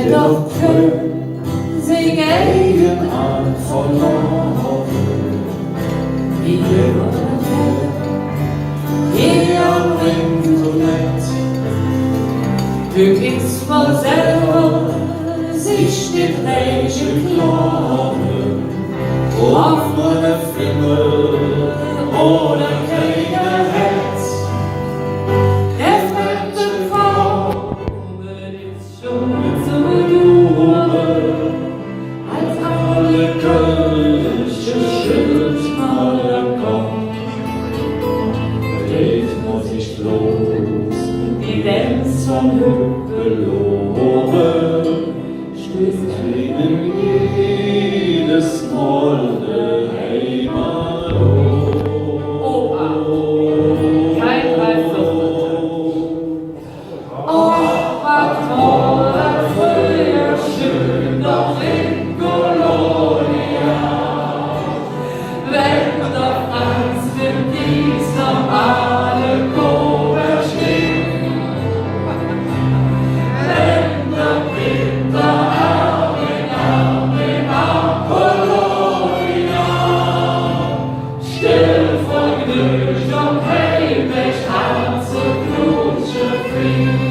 hätt doch können sich Eigenart verloren. Wie immer jeder bringt so nett, ist man selber sich die Träge klar, ob man eine Fimmel oder keine hat. Der fremde Formen ist schon zu bedauern, als alle Kirche schützt man den Kopf. Dreht man sich bloß die Lenz vom Hügel oben, stößt ihnen jedes Mal der Heimat. Opa, kein Weißluft. Oh, was war das früher schön, doch in Kolonia. Wenn doch Angst im Dies normale Kober steht, wenn doch Winter Arm in Apollonia, still vergnügt und heimisch an zu Krutsche fliegt.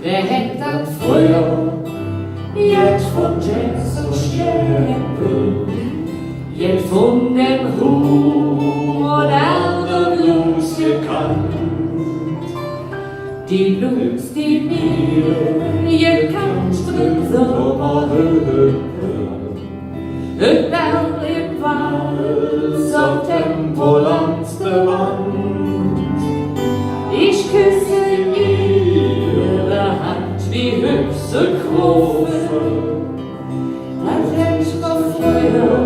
Wer hätt dann früher jetzt von Jazz und Stempel, jetzt von dem modernen Blues gekannt? Die Blues, die mir gekannt, drin Sommerhütte, und dann im Wald am Tempoland der Wand. Ich küsse ihre Hand wie hübsche Krofe, als hätt man früher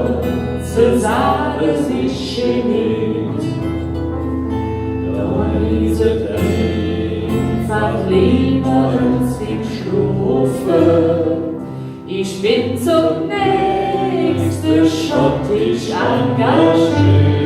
zu sagen sich geniert. Da rieset einfach lieber als die Stufe. Ich bin zum nächsten schottisch engagiert.